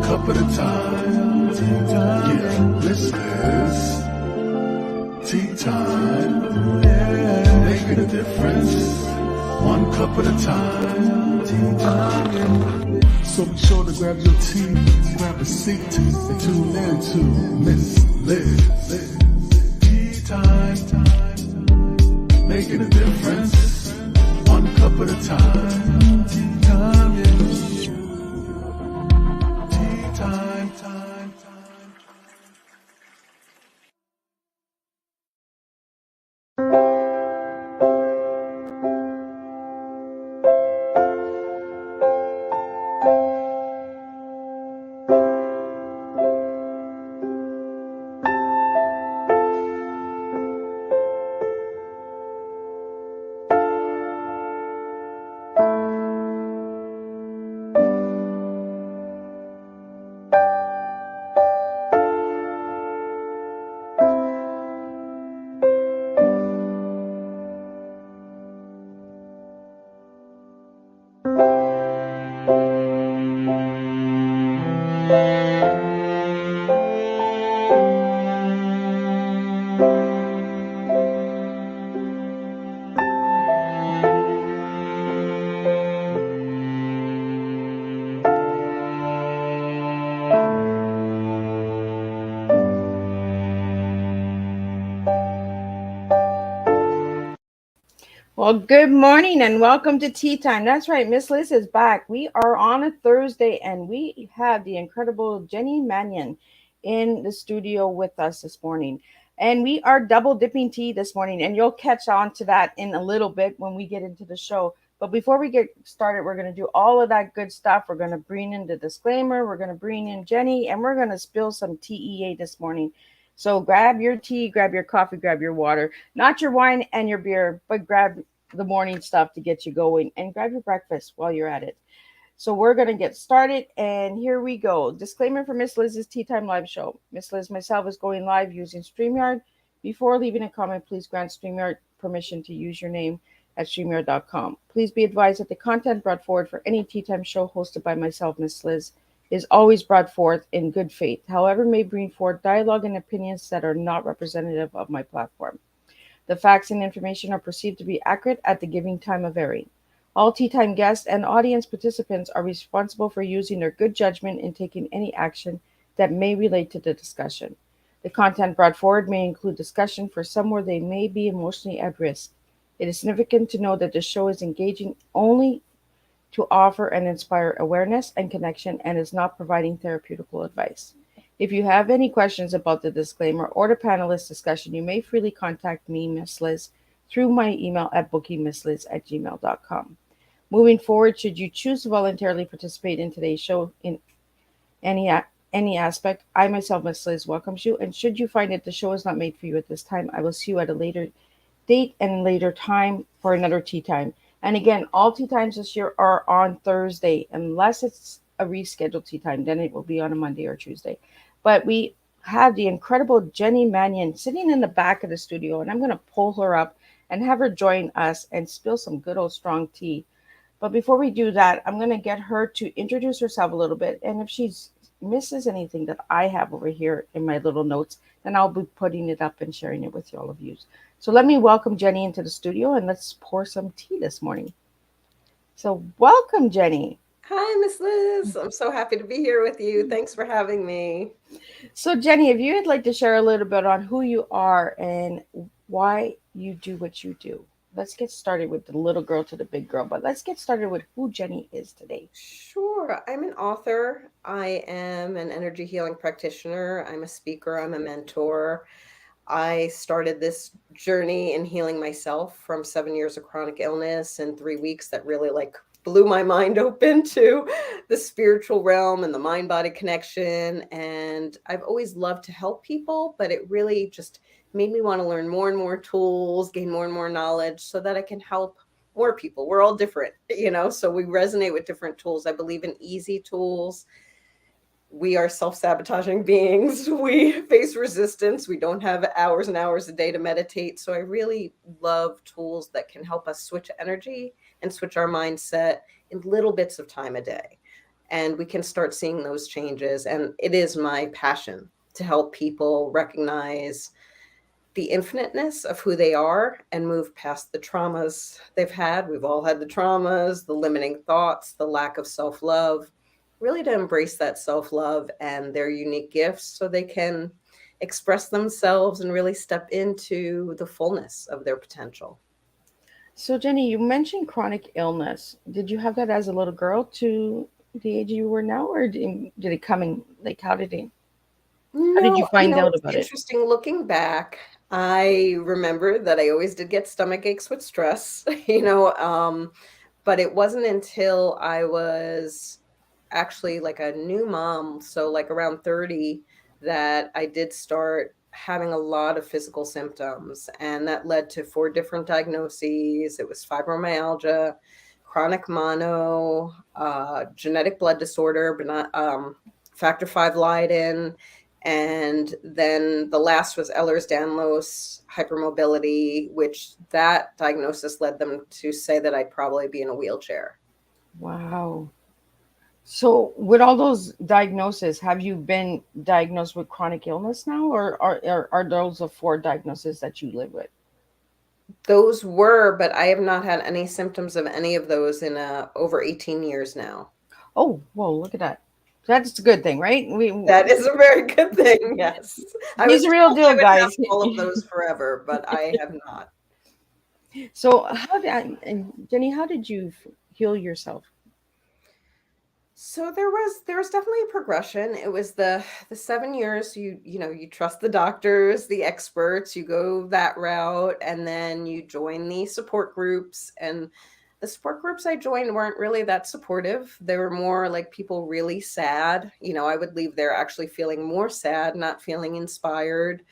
cup at a time. Yeah, this is tea time. Yeah, making a difference. One cup at a time. Tea time. So be sure to grab your tea, grab a seat, and tune in to Miss Liz. Tea time. Making a difference. One cup at a time. Tea time, yeah. Tea time, time. Well, good morning and welcome to Tea Time. That's right, Miss Liz is back. We are on a Thursday and we have the incredible Jenny Mannion in the studio with us this morning. And we are double dipping tea this morning, and you'll catch on to that in a little bit when we get into the show. But before we get started, we're going to do all of that good stuff. We're going to bring in the disclaimer, we're going to bring in Jenny, and we're going to spill some TEA this morning. So grab your tea, grab your coffee, grab your water, not your wine and your beer, but grab the morning stuff to get you going, and grab your breakfast while you're at it. So we're going to get started, and here we go. Disclaimer for Miss Liz's Tea Time Live show. Miss Liz myself is going live using StreamYard. Before leaving a comment, please grant StreamYard permission to use your name at StreamYard.com. Please be advised that the content brought forward for any Tea Time show hosted by myself, Miss Liz, is always brought forth in good faith. However, may bring forth dialogue and opinions that are not representative of my platform. The facts and information are perceived to be accurate at the giving time of airing. All Tea Time guests and audience participants are responsible for using their good judgment in taking any action that may relate to the discussion. The content brought forward may include discussion for some where they may be emotionally at risk. It is significant to know that the show is engaging only to offer and inspire awareness and connection and is not providing therapeutical advice. If you have any questions about the disclaimer or the panelist discussion, you may freely contact me, Miss Liz, through my email at bookingmissliz@gmail.com. Moving forward, should you choose to voluntarily participate in today's show in any aspect, I myself, Miss Liz, welcomes you. And should you find that the show is not made for you at this time, I will see you at a later date and later time for another tea time. And again, all tea times this year are on Thursday, unless it's a rescheduled tea time, then it will be on a Monday or Tuesday. But we have the incredible Jenny Mannion sitting in the back of the studio, and I'm going to pull her up and have her join us and spill some good old strong tea. But before we do that, I'm going to get her to introduce herself a little bit. And if she misses anything that I have over here in my little notes, then I'll be putting it up and sharing it with all of you. So let me welcome Jenny into the studio, and let's pour some tea this morning. So welcome, Jenny. Hi, Miss Liz. I'm so happy to be here with you. Thanks for having me. So, Jenny, if you'd like to share a little bit on who you are and why you do what you do. Let's get started with the little girl to the big girl, but let's get started with who Jenny is today. Sure. I'm an author. I am an energy healing practitioner. I'm a speaker. I'm a mentor. I started this journey in healing myself from 7 years of chronic illness in 3 weeks that really blew my mind open to the spiritual realm and the mind-body connection. And I've always loved to help people, but it really just made me want to learn more and more tools, gain more and more knowledge so that I can help more people. We're all different, so we resonate with different tools. I believe in easy tools. We are self-sabotaging beings. We face resistance. We don't have hours and hours a day to meditate. So I really love tools that can help us switch energy and switch our mindset in little bits of time a day. and we can start seeing those changes. And it is my passion to help people recognize the infiniteness of who they are and move past the traumas they've had. We've all had the traumas, the limiting thoughts, the lack of self-love, really to embrace that self-love and their unique gifts so they can express themselves and really step into the fullness of their potential. So, Jenny, you mentioned chronic illness. Did you have that as a little girl to the age you were now, or did it come in? Like, how did you No, find out it's about it? interesting looking back. I remember that I always did get stomach aches with stress, but it wasn't until I was actually like a new mom, so like around 30, that I did start having a lot of physical symptoms. And that led to 4 different diagnoses. It was fibromyalgia, chronic mono, genetic blood disorder, but not factor V Leiden. And then the last was Ehlers-Danlos hypermobility, which that diagnosis led them to say that I'd probably be in a wheelchair. Wow. So, with all those diagnoses, have you been diagnosed with chronic illness now, or are those the 4 diagnoses that you live with? Those were, but I have not had any symptoms of any of those in over 18 years now. Oh, well, look at that. That's a good thing, right? That is a very good thing. Yes. I He's was a real told I deal, would have guys. all of those forever, but I have not. So, and Jenny, how did you heal yourself? So there was definitely a progression. It was the 7 years you trust the doctors, the experts, you go that route, and then you join the support groups. And the support groups I joined weren't really that supportive. They were more like people really sad. I would leave there actually feeling more sad, not feeling inspired.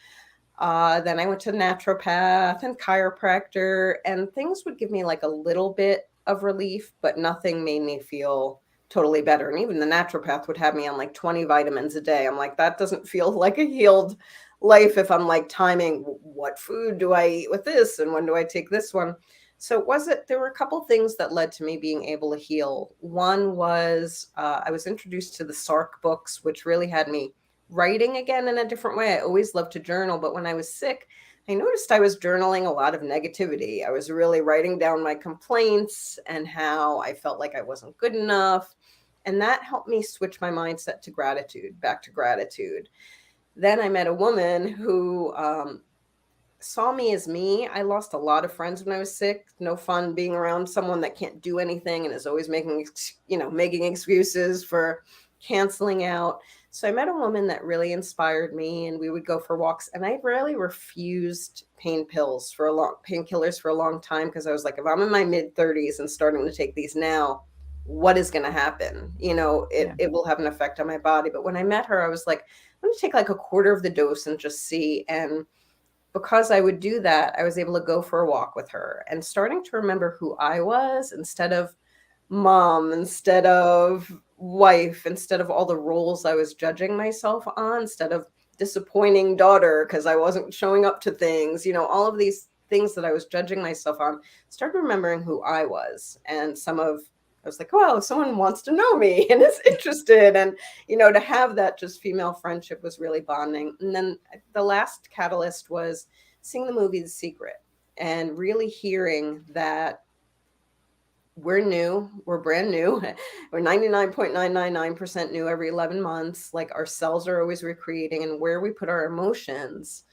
Then I went to naturopath and chiropractor, and things would give me like a little bit of relief, but nothing made me feel totally better. And even the naturopath would have me on like 20 vitamins a day. I'm like, that doesn't feel like a healed life if I'm like timing what food do I eat with this and when do I take this one. So there were a couple things that led to me being able to heal. One was I was introduced to the Sark books, which really had me writing again in a different way. I always loved to journal, but when I was sick, I noticed I was journaling a lot of negativity. I was really writing down my complaints and how I felt like I wasn't good enough. And that helped me switch my mindset to gratitude, back to gratitude. Then I met a woman who saw me as me. I lost a lot of friends when I was sick. No fun being around someone that can't do anything and is always making excuses for canceling out. So I met a woman that really inspired me, and we would go for walks. And I really refused painkillers for a long time, because I was like, if I'm in my mid-30s and starting to take these now, what is going to happen? It will have an effect on my body. But when I met her, I was like, I'm going to take like a quarter of the dose and just see. And because I would do that, I was able to go for a walk with her and starting to remember who I was instead of mom, instead of wife, instead of all the roles I was judging myself on, instead of disappointing daughter because I wasn't showing up to things, all of these things that I was judging myself on, started remembering who I was. And I was like, oh, someone wants to know me and is interested. And, to have that just female friendship was really bonding. And then the last catalyst was seeing the movie The Secret and really hearing that we're new, we're brand new, we're 99.999% new every 11 months. Like, our cells are always recreating, and where we put our emotions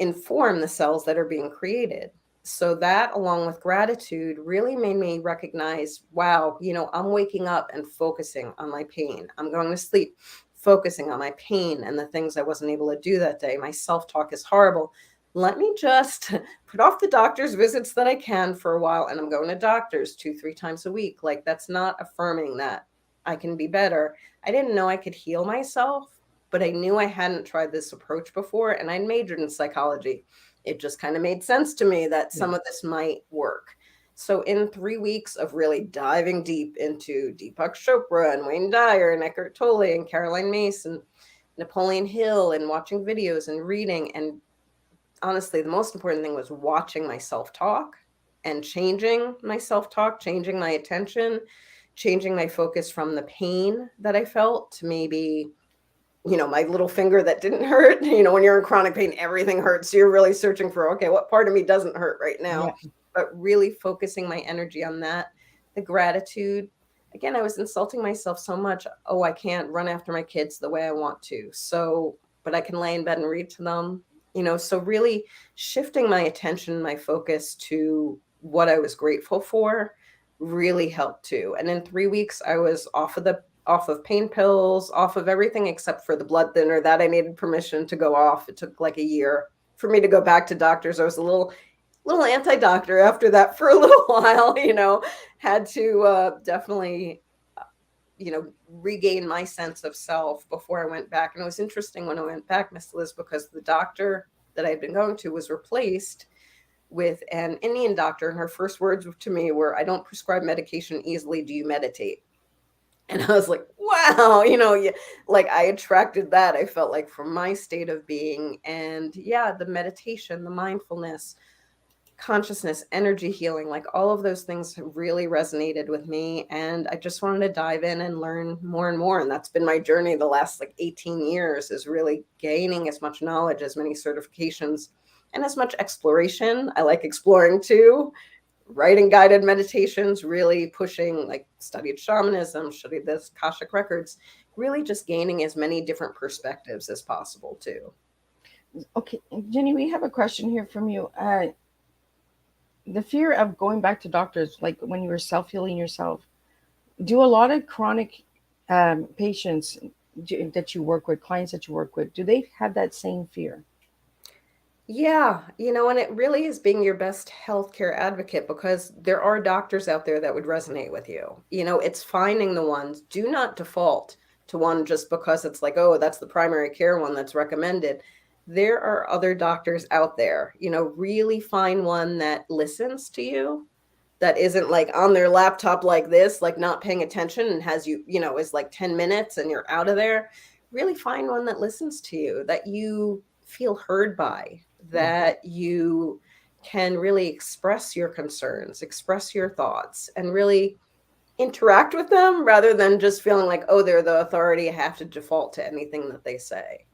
inform the cells that are being created. So that, along with gratitude, really made me recognize, wow, I'm waking up and focusing on my pain. I'm going to sleep focusing on my pain and the things I wasn't able to do that day. My self-talk is horrible. Let me just put off the doctor's visits that I can for a while. And I'm going to doctors 2-3 times a week. Like, that's not affirming that I can be better. I didn't know I could heal myself, but I knew I hadn't tried this approach before, and I'd majored in psychology. It just kind of made sense to me that some of this might work. So in 3 weeks of really diving deep into Deepak Chopra and Wayne Dyer and Eckhart Tolle and Caroline Myss and Napoleon Hill, and watching videos and reading, and honestly, the most important thing was watching my self-talk and changing my self-talk, changing my attention, changing my focus from the pain that I felt to maybe, my little finger that didn't hurt. When you're in chronic pain, everything hurts. So you're really searching for, okay, what part of me doesn't hurt right now? Yeah. But really focusing my energy on that, the gratitude. Again, I was insulting myself so much. Oh, I can't run after my kids the way I want to. So, but I can lay in bed and read to them. So really shifting my attention, my focus to what I was grateful for really helped too. And in 3 weeks, I was off of pain pills, off of everything except for the blood thinner that I needed permission to go off. It took like a year for me to go back to doctors. I was a little anti-doctor after that for a little while, had to definitely, regain my sense of self before I went back. And it was interesting when I went back, Miss Liz, because the doctor that I had been going to was replaced with an Indian doctor. And her first words to me were, "I don't prescribe medication easily. Do you meditate?" And I was like, wow, like I attracted that. I felt like from my state of being. And yeah, the meditation, the mindfulness, consciousness, energy healing, like all of those things really resonated with me. And I just wanted to dive in and learn more and more. And that's been my journey the last like 18 years, is really gaining as much knowledge, as many certifications, and as much exploration. I like exploring too. Writing guided meditations, really pushing, like studied shamanism, studied this Akashic Records, really just gaining as many different perspectives as possible too. Okay, Jenny, we have a question here from you. The fear of going back to doctors, like when you were self-healing yourself, do a lot of chronic patients that you work with, clients that you work with, do they have that same fear? Yeah, and it really is being your best healthcare advocate, because there are doctors out there that would resonate with you. It's finding the ones. Do not default to one just because it's like, oh, that's the primary care one that's recommended. There are other doctors out there. Really find one that listens to you, that isn't like on their laptop like this, like not paying attention, and has you, is like 10 minutes and you're out of there. Really find one that listens to you, that you feel heard by, that you can really express your concerns, express your thoughts, and really interact with them, rather than just feeling like, oh, they're the authority, I have to default to anything that they say.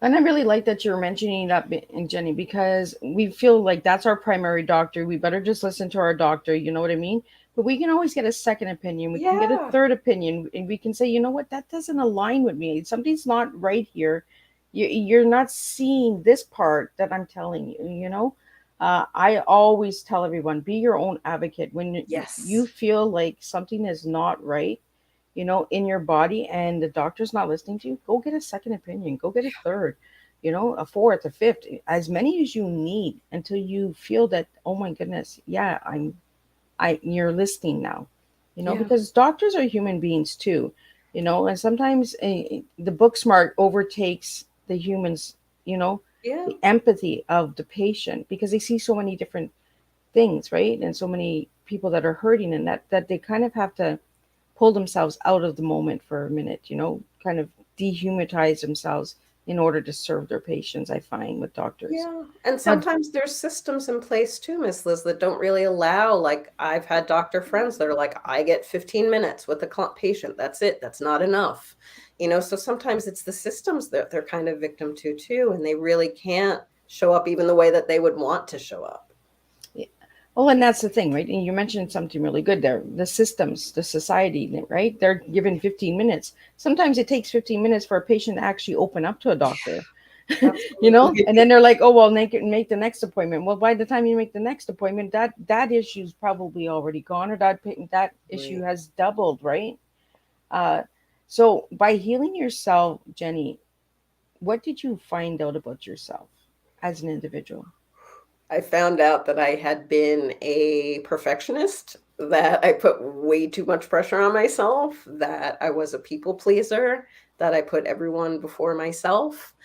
And I really like that you're mentioning that, Jenny, because we feel like that's our primary doctor. We better just listen to our doctor. You know what I mean? But we can always get a second opinion. We can get a Yeah. third opinion, and we can say, you know what, that doesn't align with me. Something's not right here. You're not seeing this part that I'm telling you. I always tell everyone, be your own advocate. When Yes. you feel like something is not right, in your body, and the doctor's not listening to you, go get a second opinion, go get a third, a fourth, a fifth, as many as you need, until you feel that, oh my goodness, yeah, you're listening now, Yeah. because doctors are human beings too, and sometimes the book smart overtakes the humans, Yeah. the empathy of the patient, because they see so many different things, right? And so many people that are hurting, and that they kind of have to pull themselves out of the moment for a minute, kind of dehumanize themselves in order to serve their patients, I find, with doctors. Yeah. And Now, sometimes there's systems in place too, Miss Liz, that don't really allow, like I've had doctor friends that are like, I get 15 minutes with a patient. That's it. That's not enough. So sometimes it's the systems that they're kind of victim to too, and they really can't show up even the way that they would want to show up. well, and that's the thing, right? And you mentioned something really good there. The systems, the society, right? They're given 15 minutes. Sometimes it takes 15 minutes for a patient to actually open up to a doctor. Absolutely. And then they're like, oh, well, make the next appointment. Well, by the time you make the next appointment, that issue's probably already gone, or that issue Right. has doubled, right? So by healing yourself, Jenny, what did you find out about yourself as an individual? I found out that I had been a perfectionist, that I put way too much pressure on myself, that I was a people pleaser, that I put everyone before myself,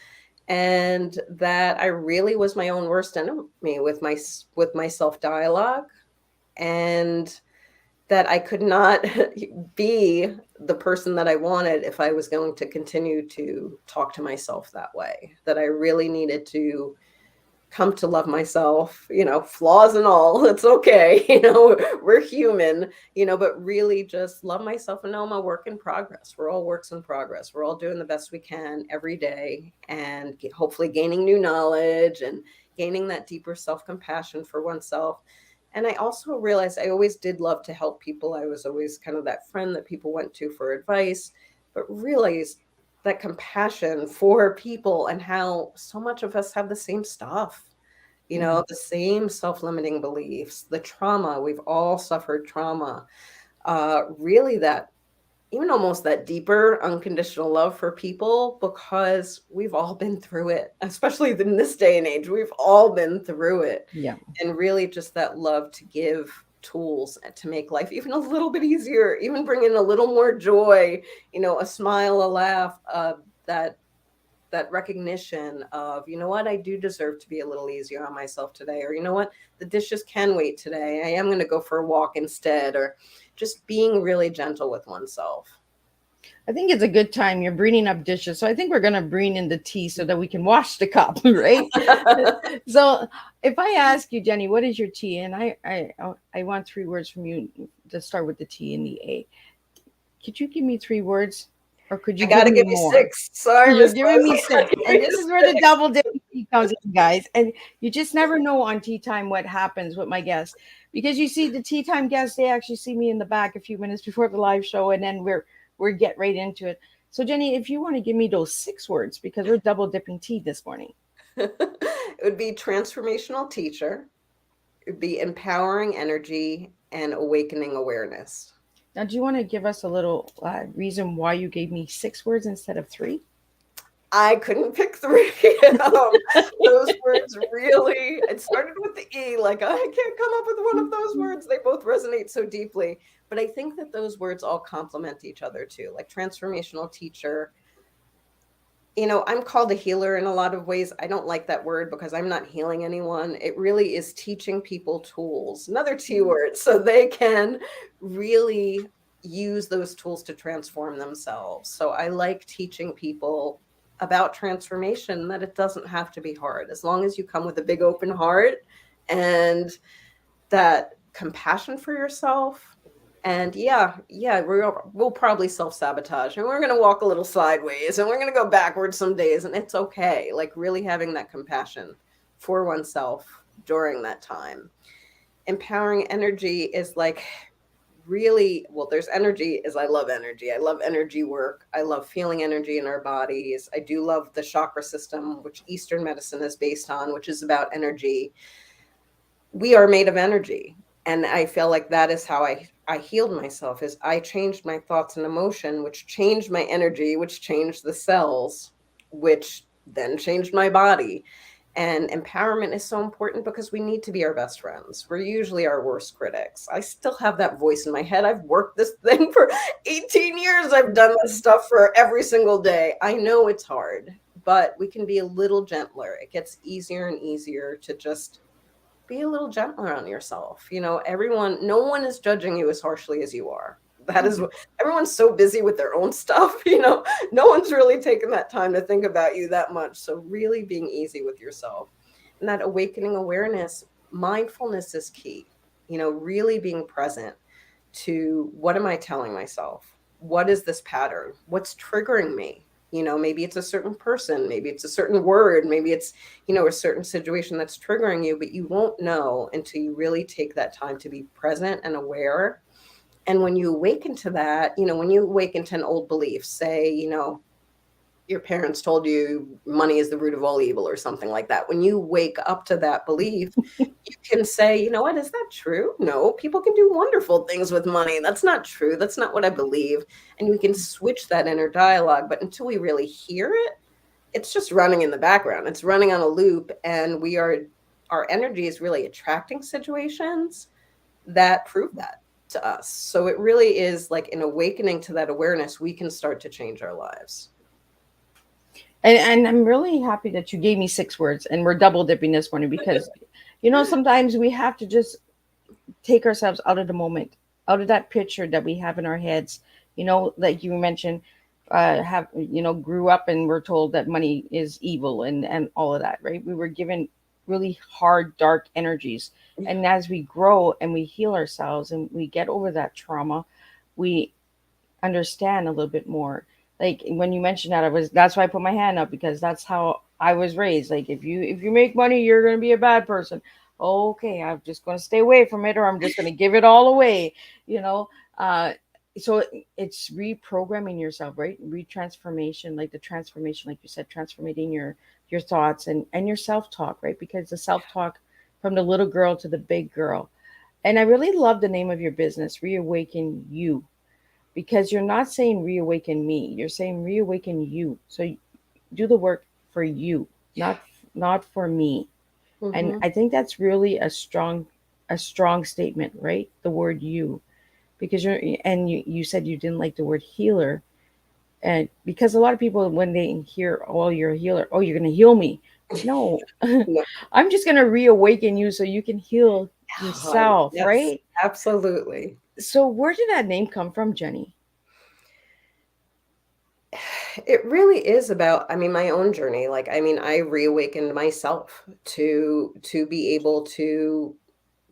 and that I really was my own worst enemy with my self dialogue, and that I could not be the person that I wanted if I was going to continue to talk to myself that way, that I really needed to come to love myself, flaws and all. It's okay. We're human, but really just love myself and know I'm a work in progress. We're all works in progress. We're all doing the best we can every day and hopefully gaining new knowledge and gaining that deeper self-compassion for oneself. And I also realized I always did love to help people. I was always kind of that friend that people went to for advice, but realized that compassion for people and how so much of us have the same stuff, the same self-limiting beliefs, the trauma. We've all suffered trauma. Really that even almost that deeper unconditional love for people, because we've all been through it, especially in this day and age. We've all been through it. Yeah. And really just that love to give tools to make life even a little bit easier, even bring in a little more joy, a smile, a laugh, that recognition of, what, I do deserve to be a little easier on myself today, or what, the dishes can wait today. I am going to go for a walk instead, or just being really gentle with oneself. I think it's a good time. You're bringing up dishes. So I think we're going to bring in the tea so that we can wash the cup, right? So if I ask you, Jenny, what is your tea? And I want 3 words from you to start with the T and the A. Could you give me 3 words? Or could you give me more? 6. Sorry, you're giving me 6. And this is where the double dip comes in, guys. And you just never know on Tea Time what happens with my guests. Because you see the Tea Time guests, they actually see me in the back a few minutes before the live show, and then we're get right into it. So Jenny, if you want to give me those 6 words, because we're double dipping tea this morning. It would be transformational teacher. It would be empowering energy and awakening awareness. Now, do you want to give us a little reason why you gave me 6 words instead of 3? I couldn't pick 3. Those words really, it started with the E, like I can't come up with one of those words. They both resonate so deeply. But I think that those words all complement each other too, like transformational teacher. I'm called a healer in a lot of ways. I don't like that word because I'm not healing anyone. It really is teaching people tools, another T word, so they can really use those tools to transform themselves. So I like teaching people about transformation, that it doesn't have to be hard. As long as you come with a big open heart and that compassion for yourself. And we'll probably self-sabotage, and we're going to walk a little sideways, and we're going to go backwards some days, and it's okay. Like really having that compassion for oneself during that time. Empowering energy is like really, well, there's energy is I love energy. I love energy work. I love feeling energy in our bodies. I do love the chakra system, which Eastern medicine is based on, which is about energy. We are made of energy. And I feel like that is how I healed myself, is I changed my thoughts and emotion, which changed my energy, which changed the cells, which then changed my body. And empowerment is so important because we need to be our best friends. We're usually our worst critics. I still have that voice in my head. I've worked this thing for 18 years. I've done this stuff for every single day. I know it's hard, but we can be a little gentler. It gets easier and easier to just be a little gentler on yourself. No one is judging you as harshly as you are. That is what everyone's so busy with their own stuff. No one's really taking that time to think about you that much. So really being easy with yourself, and that awakening awareness, mindfulness is key. Really being present to, what am I telling myself? What is this pattern? What's triggering me? Maybe it's a certain person, maybe it's a certain word, maybe it's, a certain situation that's triggering you, but you won't know until you really take that time to be present and aware. And when you awaken to that, when you awaken to an old belief, say, your parents told you money is the root of all evil or something like that. When you wake up to that belief, you can say, what, is that true? No, people can do wonderful things with money. That's not true. That's not what I believe. And we can switch that inner dialogue. But until we really hear it, it's just running in the background. It's running on a loop. And our energy is really attracting situations that prove that to us. So it really is like an awakening to that awareness. We can start to change our lives. And I'm really happy that you gave me 6 words, and we're double dipping this morning because, sometimes we have to just take ourselves out of the moment, out of that picture that we have in our heads. Like you mentioned, grew up and we're told that money is evil and all of that, right? We were given really hard, dark energies. And as we grow and we heal ourselves and we get over that trauma, we understand a little bit more. Like when you mentioned that, that's why I put my hand up, because that's how I was raised. Like if you make money, you're gonna be a bad person. Okay, I'm just gonna stay away from it, or I'm just gonna give it all away. You know, uh, so it's reprogramming yourself, right? Retransformation, like the transformation, like you said, transforming your thoughts and your self talk, right? Because the self talk from the little girl to the big girl. And I really love the name of your business, Reawaken You, because you're not saying reawaken me, you're saying reawaken you. So do the work for you, not for me. And Mm-hmm. I think that's really a strong statement, right? The word you, because you said you didn't like the word healer. And because a lot of people, when they hear, oh, you're a healer, oh, you're going to heal me. No. No. I'm just going to reawaken you so you can heal yourself, Yes, right? absolutely. So where did that name come from, Jenny? It really is about, I mean, my own journey. Like, I mean, I reawakened myself to be able to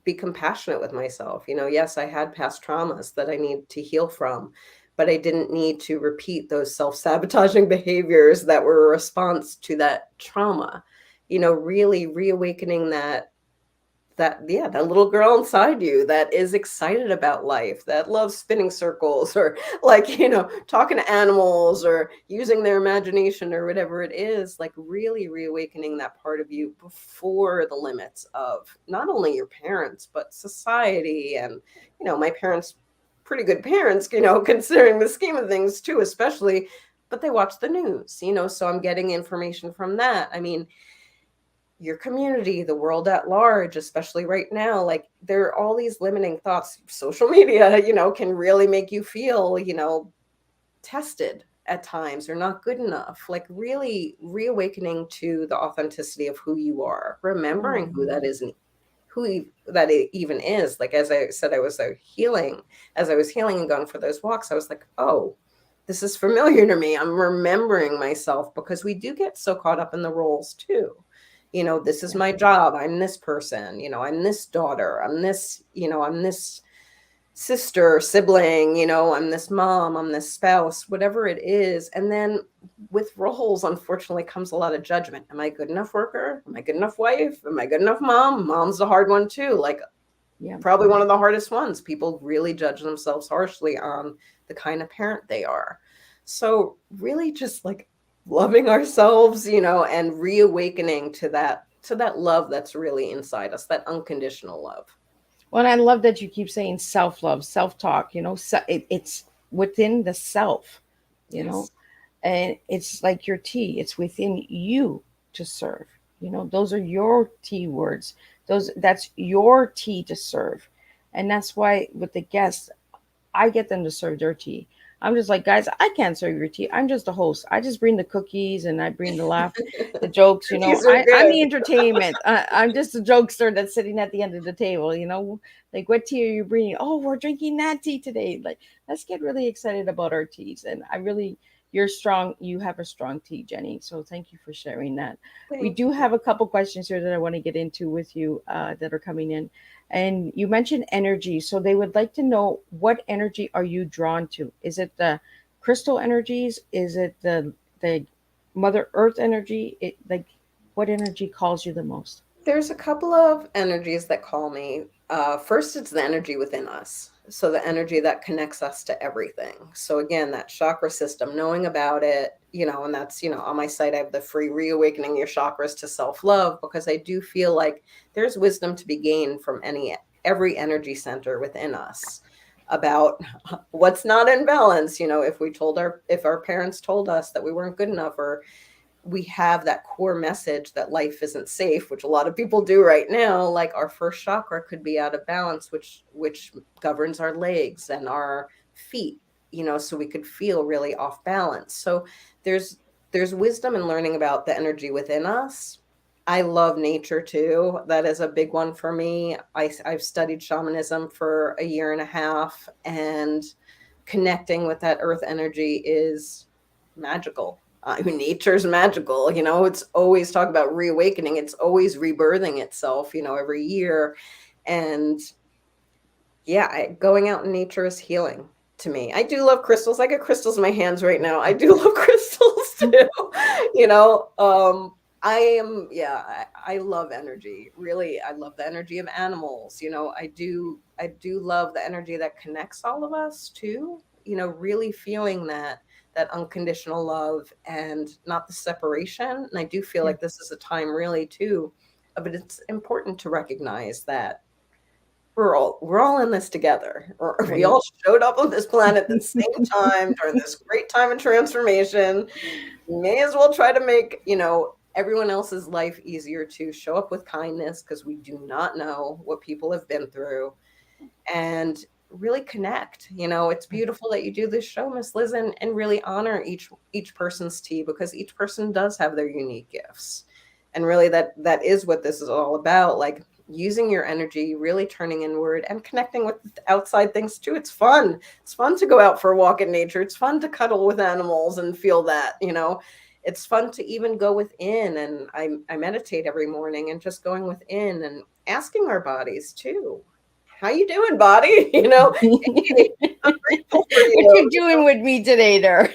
be compassionate with myself. Yes, I had past traumas that I need to heal from, but I didn't need to repeat those self-sabotaging behaviors that were a response to that trauma. Really reawakening that little girl inside you that is excited about life, that loves spinning circles, or like, talking to animals, or using their imagination, or whatever it is, like really reawakening that part of you before the limits of not only your parents but society. And my parents, pretty good parents, considering the scheme of things too, especially, but they watch the news, so I'm getting information from that. I mean, your community, the world at large, especially right now, like there are all these limiting thoughts. Social media, can really make you feel, tested at times, or not good enough. Like really reawakening to the authenticity of who you are, remembering who that Mm. is, and that it even is. Like, as I said, as I was healing and going for those walks, I was like, oh, this is familiar to me. I'm remembering myself, because we do get so caught up in the roles too. This is Yeah. my job. I'm this person, I'm this daughter. I'm this sister, sibling, I'm this mom, I'm this spouse, whatever it is. And then with roles, unfortunately, comes a lot of judgment. Am I good enough worker? Am I good enough wife? Am I good enough mom? Mom's the hard one too. Like, Yeah. probably one of the hardest ones. People really judge themselves harshly on the kind of parent they are. So really just like loving ourselves, and reawakening to that love that's really inside us, that unconditional love. Well, and I love that you keep saying self love, self talk. It's within the self. You know, Yes. and it's like your tea. It's within you to serve. Those are your tea words. That's your tea to serve, and that's why with the guests, I get them to serve their tea. I'm just like, guys, I can't serve your tea. I'm just a host. I just bring the cookies and I bring the laugh, the jokes. Cookies are I'm the good. entertainment. I'm just a jokester that's sitting at the end of the table. Like, what tea are you bringing? Oh, we're drinking that tea today. Like, let's get really excited about our teas. And you're strong. You have a strong tea, Jenny. So thank you for sharing that. We Thank do you. have a couple questions here that I want to get into with you that are coming in. And you mentioned energy. So they would like to know, what energy are you drawn to? Is it the crystal energies? Is it the Mother Earth energy? Like, what energy calls you the most? There's a couple of energies that call me. First, it's the energy within us. So, the energy that connects us to everything. So, again, that chakra system, knowing about it, and that's, on my site, I have the free Reawakening Your Chakras to Self Love, because I do feel like there's wisdom to be gained from every energy center within us about what's not in balance. If our parents told us that we weren't good enough, or we have that core message that life isn't safe, which a lot of people do right now, like our first chakra could be out of balance, which governs our legs and our feet, so we could feel really off balance. So there's wisdom in learning about the energy within us. I love nature too. That is a big one for me. I've studied shamanism for a year and a half, and connecting with that earth energy is magical. I mean, nature's magical, it's always talk about reawakening. It's always rebirthing itself, every year. And yeah, going out in nature is healing to me. I do love crystals. I got crystals in my hands right now. I do love crystals too. you know, um, I love energy. Really, I love the energy of animals. I do love the energy that connects all of us too. Really feeling that unconditional love and not the separation. And I do feel Yeah. like this is a time really too, but it's important to recognize that we're all in this together. We Right. all showed up on this planet at the same time during this great time of transformation. May as well try to make, everyone else's life easier to show up with kindness because we do not know what people have been through and really connect. It's beautiful that you do this show, Miss Liz, and really honor each person's tea because each person does have their unique gifts. And really that is what this is all about. Like using your energy, really turning inward and connecting with outside things too. It's fun. It's fun to go out for a walk in nature. It's fun to cuddle with animals and feel that. It's fun to even go within. And I meditate every morning and just going within and asking our bodies too. How you doing, body? Hey, I'm grateful for What you you. doing with me today there?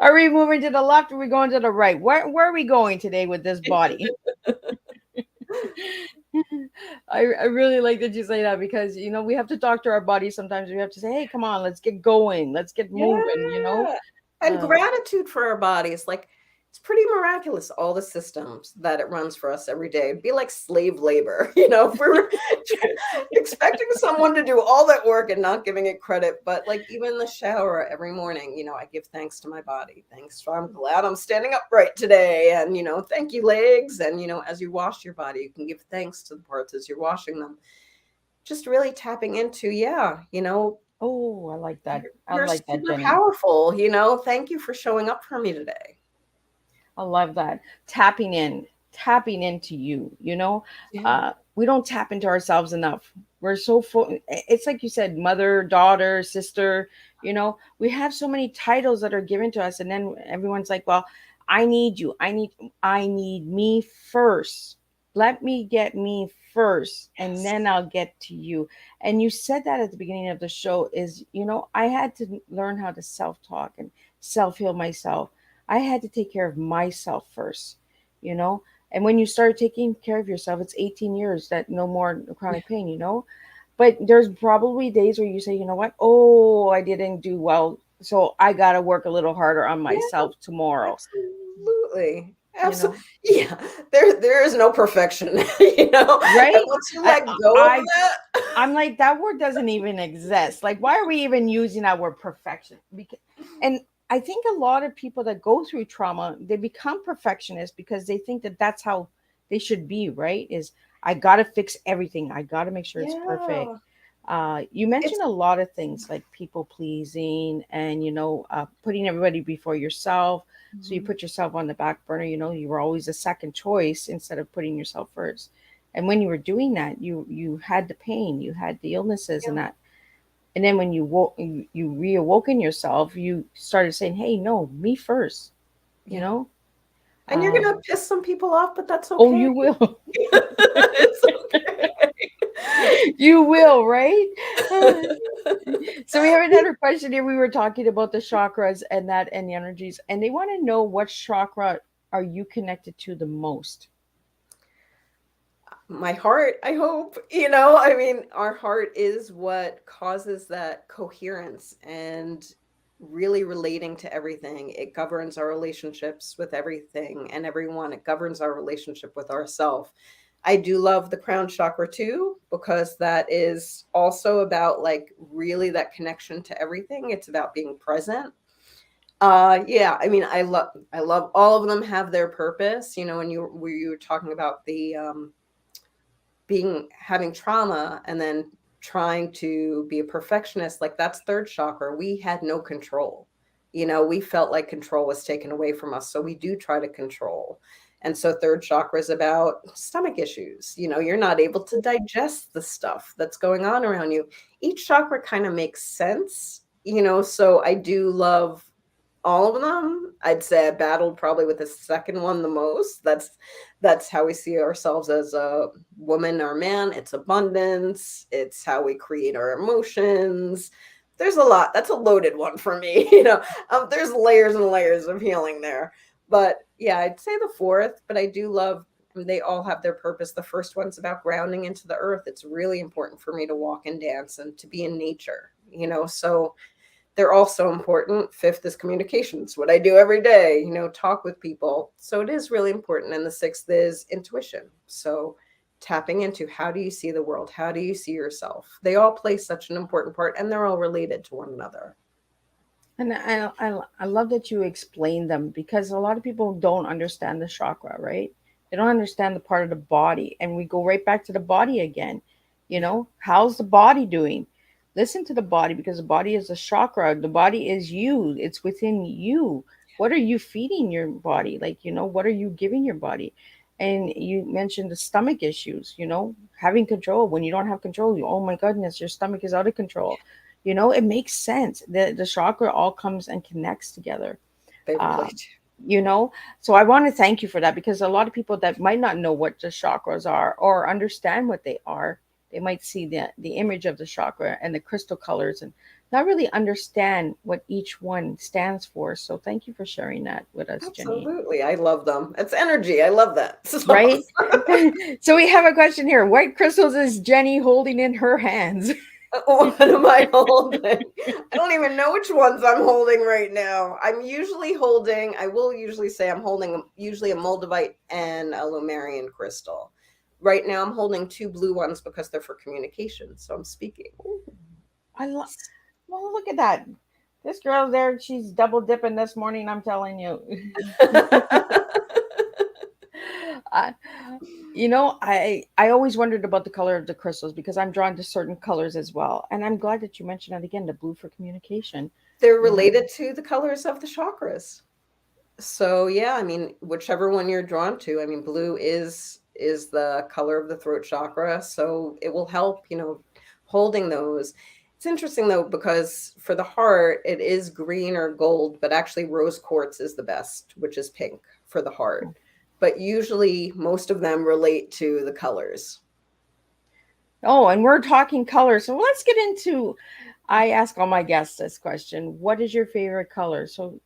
Are we moving to the left or are we going to the right? Where are we going today with this body? I really like that you say that because we have to talk to our body sometimes. We have to say, hey, come on, let's get going, let's get moving. Yeah. And uh, gratitude for our bodies. Like, it's pretty miraculous, all the systems that it runs for us every day. It'd be like slave labor, if we were expecting someone to do all that work and not giving it credit. But like even in the shower every morning, I give thanks to my body. I'm glad I'm standing upright today. And, thank you, legs. And, as you wash your body, you can give thanks to the parts as you're washing them. Just really tapping into, oh, I like that. I you're like that, super Jenny. powerful. Thank you for showing up for me today. I love that. Tapping into you. Yeah. We don't tap into ourselves enough. We're so full. It's like you said, mother, daughter, sister. We have so many titles that are given to us, and then everyone's like, "Well, I need you. I need me first. Let me get me first, and Yes. then I'll get to you." And you said that at the beginning of the show. I had to learn how to self-talk and self-heal myself. I had to take care of myself first, you know? And when you start taking care of yourself, it's 18 years that no more Yeah. chronic pain. But there's probably days where you say, you know what? Oh, I didn't do well. So I got to work a little harder on Yeah. myself tomorrow, Absolutely. you Absolutely. know? Yeah. There is no perfection, And Right? once you I, let go of I, that, I'm like, that word doesn't even exist. Like, why are we even using that word perfection? And I think a lot of people that go through trauma, they become perfectionists because they think that that's how they should be, right? Is I got to fix everything. I got to make sure it's perfect. yeah. You It's mentioned a lot of things like people pleasing and, putting everybody before yourself. So you Mhm. put yourself on the back burner, you were always a second choice instead of putting yourself first. And when you were doing that, you had the pain, you had the illnesses Yeah. and that. And then when you reawoken yourself, you started saying, hey, no, me first, you Yeah. know? And you're Uh, gonna piss some people off, but that's oh, okay. you will. It's okay. You will, right? So we have another question here. We were talking about the chakras and that and the energies, and they want to know what chakra are you connected to the most? My heart, I hope. I mean, our heart is what causes that coherence and really relating to everything. It governs our relationships with everything and everyone. It governs our relationship with ourselves. I do love the crown chakra too, because that is also about like really that connection to everything. It's about being present. Yeah, I mean, I love all of them have their purpose. When you were talking about the having trauma and then trying to be a perfectionist, like that's third chakra. We had no control. We felt like control was taken away from us, so we do try to control. And so third chakra is about stomach issues. You're not able to digest the stuff that's going on around you. Each chakra kind of makes sense. So I do love all of them. I'd say I battled probably with the second one the most. That's how we see ourselves as a woman or man. It's abundance. It's how we create our emotions. There's a lot. That's a loaded one for me. There's layers and layers of healing there. But yeah, I'd say the fourth, but I do love, they all have their purpose. The first one's about grounding into the earth. It's really important for me to walk and dance and to be in nature, so they're also important. Fifth is communications, what I do every day, talk with people. So it is really important. And the sixth is intuition. So tapping into, how do you see the world? How do you see yourself? They all play such an important part, and they're all related to one another. And I love that you explain them, because a lot of people don't understand the chakra, right? They don't understand the part of the body. And we go right back to the body again. How's the body doing? Listen to the body, because the body is a chakra. The body is you, it's within you. What are you feeding your body? Like, what are you giving your body? And you mentioned the stomach issues, having control. When you don't have control, oh my goodness, your stomach is out of control. It makes sense. The chakra all comes and connects together. They really Um, do. so I want to thank you for that, because a lot of people that might not know what the chakras are or understand what they are, they might see the image of the chakra and the crystal colors and not really understand what each one stands for. So thank you for sharing that with us, Jenny. Absolutely. I love them. It's energy. I love that. Right? So we have a question here. What crystals is Jenny holding in her hands? What am I holding? I don't even know which ones I'm holding right now. I will usually say I'm holding usually a moldavite and a lumarian crystal. Right now I'm holding two blue ones because they're for communication. So I'm speaking. I love. Well, look at that. This girl there, she's double dipping this morning. I'm telling you. I, I always wondered about the color of the crystals, because I'm drawn to certain colors as well. And I'm glad that you mentioned that again, the blue for communication. They're related to the colors of the chakras. So yeah, I mean, whichever one you're drawn to. I mean, blue is the color of the throat chakra, so it will help, holding those. It's interesting though, because for the heart, it is green or gold, but actually rose quartz is the best, which is pink for the heart. But usually most of them relate to the colors. Oh, and we're talking colors. So let's get into, I ask all my guests this question. What is your favorite color? So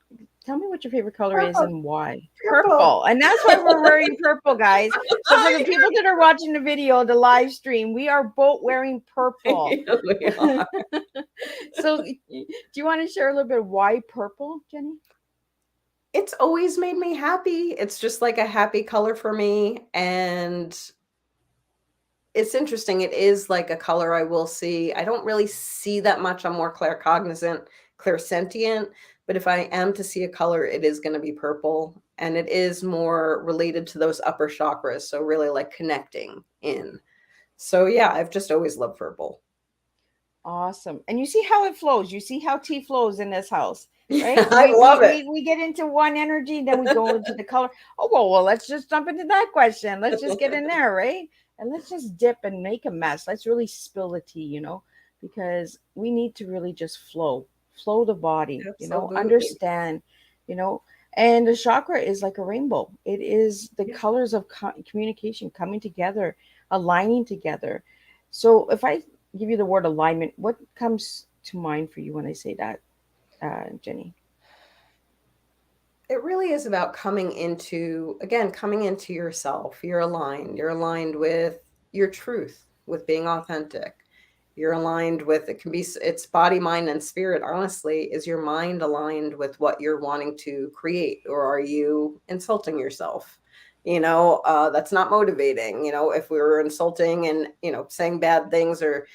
tell me what your favorite color is Purple. and why. Purple. And that's why we're wearing purple, guys. So for the people that are watching the video, the live stream, we are both wearing purple. Yeah, we are. So do you want to share a little bit why purple, Jenny? It's always made me happy. It's just like a happy color for me. And it's interesting. It is like a color I will see. I don't really see that much. I'm more claircognizant, clairsentient. But if I am to see a color, it is going to be purple. And it is more related to those upper chakras. So really like connecting in. So yeah, I've just always loved purple. Awesome. And you see how it flows. You see how tea flows in this house, right? Yeah, I love it. We get into one energy, then we go into the color. Oh, well, let's just jump into that question. Let's just get in there, right? And let's just dip and make a mess. Let's really spill the tea, because we need to really just flow the body, Absolutely. understand, and the chakra is like a rainbow. It is the colors of communication coming together, aligning together. So if I give you the word alignment, what comes to mind for you when I say that, Jenny? It really is about coming into yourself. You're aligned with your truth, with being authentic. You're aligned with, it's body, mind, and spirit. Honestly, is your mind aligned with what you're wanting to create, or are you insulting yourself? That's not motivating. If we were insulting and, saying bad things or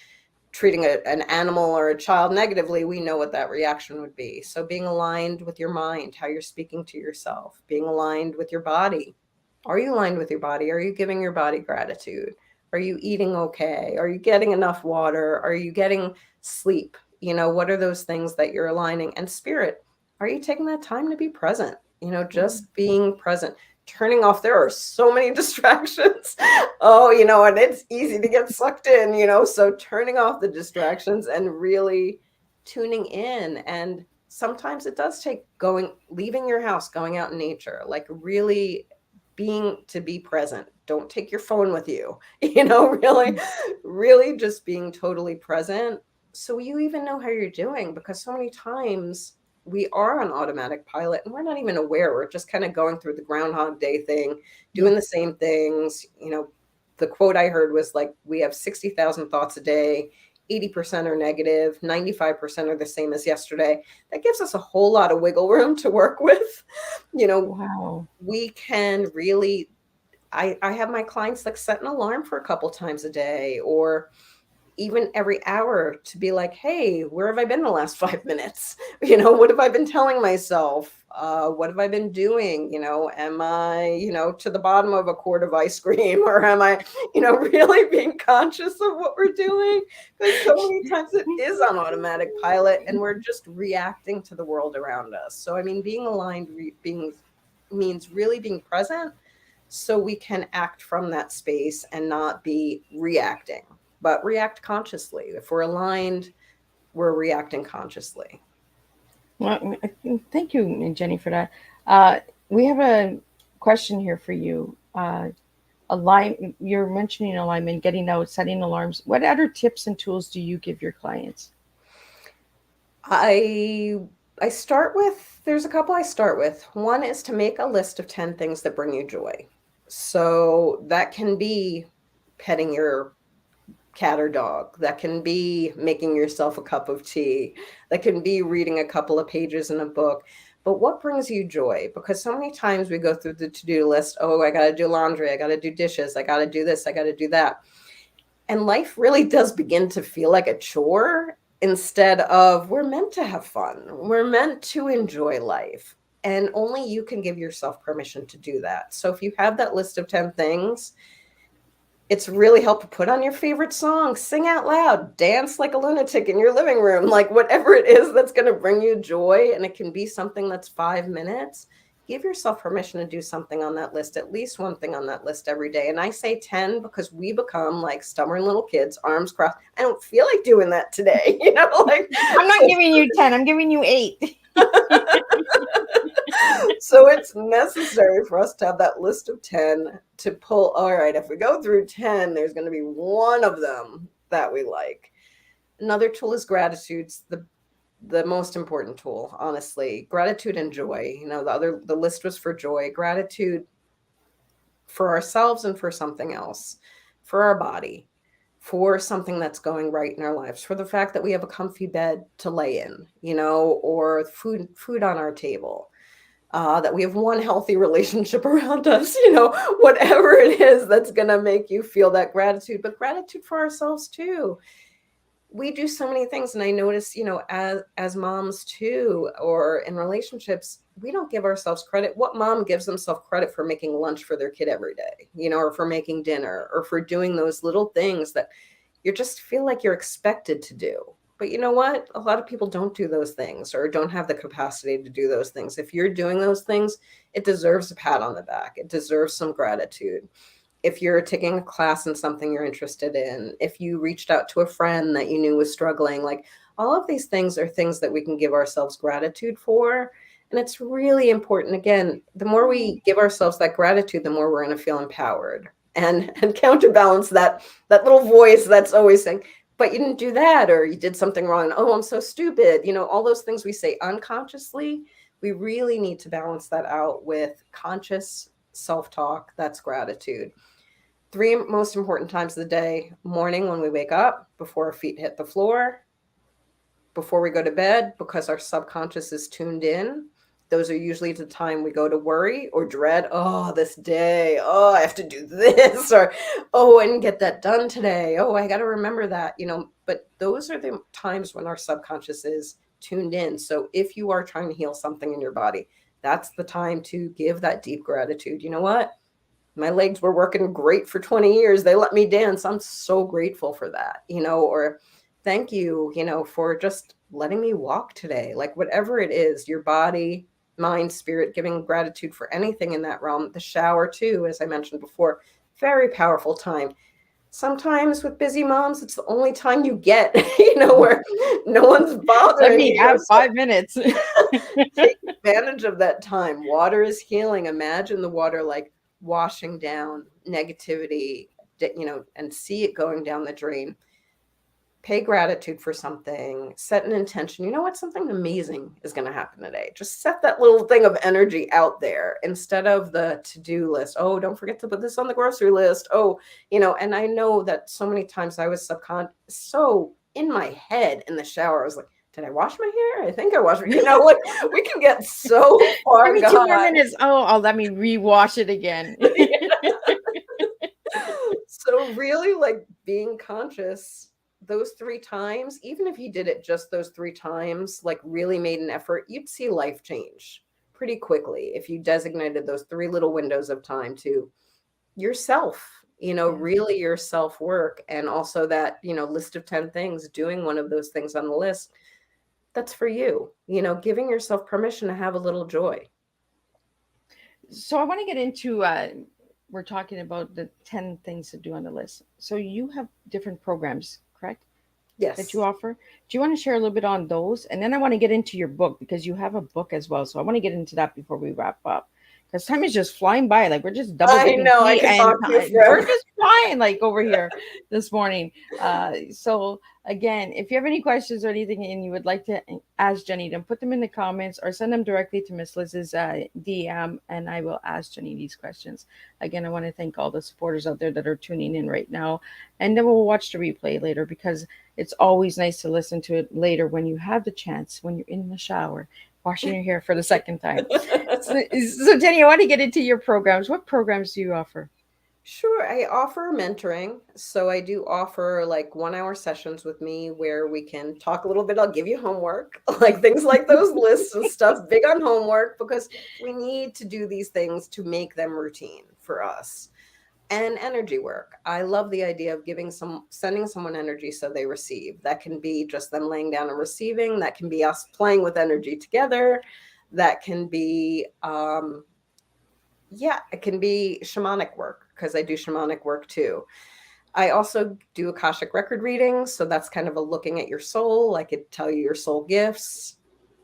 treating an animal or a child negatively, we know what that reaction would be. So being aligned with your mind, how you're speaking to yourself, being aligned with your body. Are you aligned with your body? Are you giving your body gratitude? Are you eating okay? Are you getting enough water? Are you getting sleep? What are those things that you're aligning? And spirit, are you taking that time to be present? Just being present, turning off. There are so many distractions. And it's easy to get sucked in, so turning off the distractions and really tuning in. And sometimes it does take leaving your house, going out in nature, like really be present. Don't take your phone with you, really just being totally present. So you even know how you're doing, because so many times we are on automatic pilot and we're not even aware. We're just kind of going through the Groundhog Day thing, doing the same things. The quote I heard was like, we have 60,000 thoughts a day. 80% are negative, 95% are the same as yesterday. That gives us a whole lot of wiggle room to work with. Wow. We can really, I have my clients like set an alarm for a couple times a day, or even every hour, to be like, hey, where have I been the last 5 minutes? What have I been telling myself? What have I been doing? Am I, to the bottom of a quart of ice cream, or am I, really being conscious of what we're doing? Because so many times it is on automatic pilot and we're just reacting to the world around us. So, I mean, being aligned means really being present, so we can act from that space and not be reacting, but react consciously. If we're aligned, we're reacting consciously. Well, thank you, Jenny, for that. We have a question here for you. You're mentioning alignment, getting out, setting alarms. What other tips and tools do you give your clients? I start with, there's a couple I start with. One is to make a list of 10 things that bring you joy. So that can be petting your cat or dog. That can be making yourself a cup of tea. That can be reading a couple of pages in a book. But what brings you joy? Because so many times we go through the to-do list. Oh, I got to do laundry. I got to do dishes. I got to do this. I got to do that. And life really does begin to feel like a chore, instead of, we're meant to have fun. We're meant to enjoy life. And only you can give yourself permission to do that. So if you have that list of 10 things, it's really helpful. Put on your favorite song, sing out loud, dance like a lunatic in your living room, like whatever it is that's going to bring you joy. And it can be something that's 5 minutes. Give yourself permission to do something on that list, at least one thing on that list every day. And I say 10 because we become like stubborn little kids, arms crossed. I don't feel like doing that today. I'm not giving you 10, I'm giving you 8. So it's necessary for us to have that list of 10 to pull. All right, if we go through 10, there's going to be one of them that we like. Another tool is gratitude. The most important tool, honestly. Gratitude and joy. The list was for joy. Gratitude for ourselves and for something else, for our body, for something that's going right in our lives, for the fact that we have a comfy bed to lay in, or food on our table. That we have one healthy relationship around us, whatever it is that's going to make you feel that gratitude, but gratitude for ourselves too. We do so many things. And I notice, as moms too, or in relationships, we don't give ourselves credit. What mom gives themselves credit for making lunch for their kid every day, or for making dinner, or for doing those little things that you just feel like you're expected to do? But you know what? A lot of people don't do those things, or don't have the capacity to do those things. If you're doing those things, it deserves a pat on the back. It deserves some gratitude. If you're taking a class in something you're interested in, if you reached out to a friend that you knew was struggling, like all of these things are things that we can give ourselves gratitude for. And it's really important. Again, the more we give ourselves that gratitude, the more we're going to feel empowered, and counterbalance that little voice that's always saying, but you didn't do that, or you did something wrong. Oh, I'm so stupid. All those things we say unconsciously, we really need to balance that out with conscious self-talk. That's gratitude. 3 most important times of the day: morning, when we wake up, before our feet hit the floor, before we go to bed, because our subconscious is tuned in. Those are usually the time we go to worry or dread. Oh, this day. Oh, I have to do this. Or, oh, I didn't get that done today. Oh, I got to remember that, but those are the times when our subconscious is tuned in. So if you are trying to heal something in your body, that's the time to give that deep gratitude. You know what? My legs were working great for 20 years. They let me dance. I'm so grateful for that, or thank you, for just letting me walk today. Like whatever it is, your body, mind, spirit, giving gratitude for anything in that realm. The shower too, as I mentioned before, very powerful time. sometimes with busy moms, it's the only time you get, where no one's Let bothering me you. have So 5 minutes. take advantage of that time. Water is healing. Imagine the water like washing down negativity, and see it going down the drain. Pay gratitude for something, set an intention. You know what? Something amazing is going to happen today. Just set that little thing of energy out there instead of the to-do list. Oh, don't forget to put this on the grocery list. Oh, and I know that so many times I was so in my head in the shower. I was like, did I wash my hair? I think I washed, like we can get so far Give me 2 more gone. minutes. Oh, let me rewash it again. So really like being conscious those 3 times, even if you did it just those 3 times, like really made an effort, you'd see life change pretty quickly if you designated those 3 little windows of time to yourself, really your self-work. And also that, list of 10 things, doing one of those things on the list, that's for you, giving yourself permission to have a little joy. So I want to get into we're talking about the 10 things to do on the list. So you have different programs, correct? Yes. That you offer. Do you want to share a little bit on those? And then I want to get into your book because you have a book as well. So I want to get into that before we wrap up. Because time is just flying by. Like we're just double dipping I know, I tea could and talk to you forever. we're just flying like over here this morning. So again, if you have any questions or anything and you would like to ask Jenny, then put them in the comments or send them directly to Miss Liz's DM, and I will ask Jenny these questions. Again, I want to thank all the supporters out there that are tuning in right now, and then we'll watch the replay later because it's always nice to listen to it later when you have the chance, when you're in the shower, washing your hair for the second time. So Jenny, I want to get into your programs. What programs do you offer? Sure. I offer mentoring. So I do offer like 1-hour sessions with me where we can talk a little bit. I'll give you homework, like things like those lists and stuff, big on homework, because we need to do these things to make them routine for us. And energy work. I love the idea of sending someone energy so they receive. That can be just them laying down and receiving. That can be us playing with energy together. That can be, it can be shamanic work because I do shamanic work too. I also do Akashic record readings. So that's kind of a looking at your soul. I could tell you your soul gifts.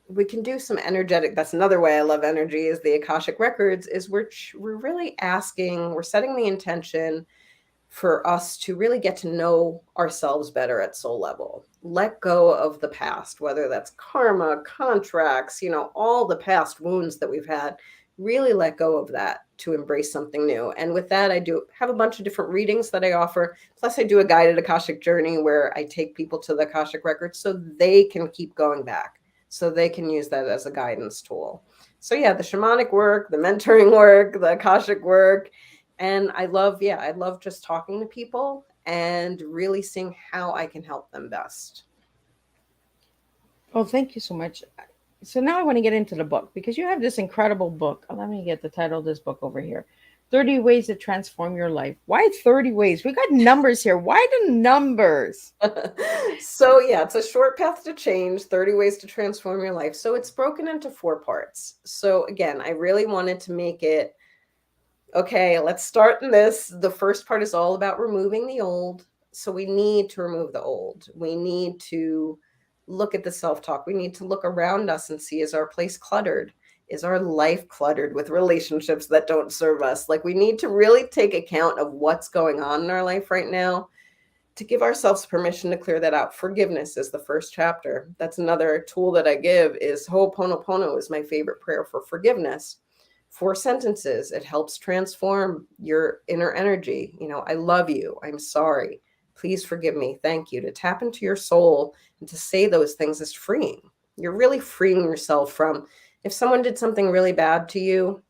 We can do some energetic. That's another way I love energy is the Akashic records is we're really asking, we're setting the intention for us to really get to know ourselves better at soul level. Let go of the past, whether that's karma, contracts, all the past wounds that we've had, really let go of that to embrace something new. And with that, I do have a bunch of different readings that I offer. Plus I do a guided Akashic journey where I take people to the Akashic records so they can keep going back. So they can use that as a guidance tool. So yeah, the shamanic work, the mentoring work, the Akashic work. And I love just talking to people and really seeing how I can help them best. Well, thank you so much. So now I want to get into the book because you have this incredible book. Let me get the title of this book over here. 30 Ways to Transform Your Life. Why 30 ways? We got numbers here. Why the numbers? So yeah, it's a short path to change, 30 ways to transform your life. So it's broken into 4 parts. So again, I really wanted to make it, okay, let's start in this. The first part is all about removing the old. So we need to remove the old. We need to look at the self-talk. We need to look around us and see, is our place cluttered? Is our life cluttered with relationships that don't serve us? Like we need to really take account of what's going on in our life right now to give ourselves permission to clear that out. Forgiveness is the first chapter. That's another tool that I give is Ho'oponopono is my favorite prayer for forgiveness. 4 sentences. It helps transform your inner energy. I love you. I'm sorry. Please forgive me. Thank you. To tap into your soul and to say those things is freeing. You're really freeing yourself from, if someone did something really bad to you,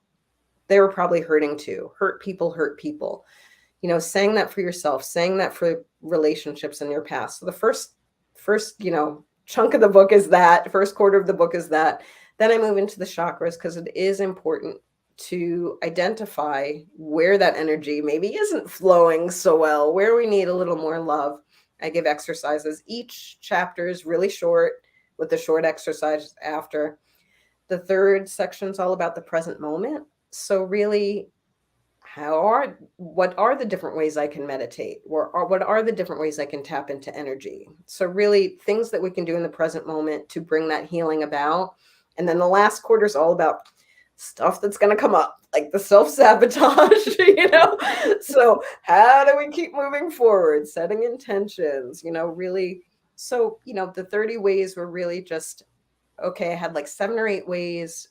they were probably hurting too. Hurt people hurt people. Saying that for yourself, saying that for relationships in your past. So the first, chunk of the book is that, first quarter of the book is that. Then I move into the chakras because it is important to identify where that energy maybe isn't flowing so well, where we need a little more love. I give exercises. Each chapter is really short with the short exercises after. The third section is all about the present moment. So really, what are the different ways I can meditate? What are the different ways I can tap into energy? So really things that we can do in the present moment to bring that healing about. And then the last quarter is all about stuff that's going to come up, like the self-sabotage, So how do we keep moving forward? Setting intentions, really. So, the 30 ways were really just, okay, I had like 7 or 8 ways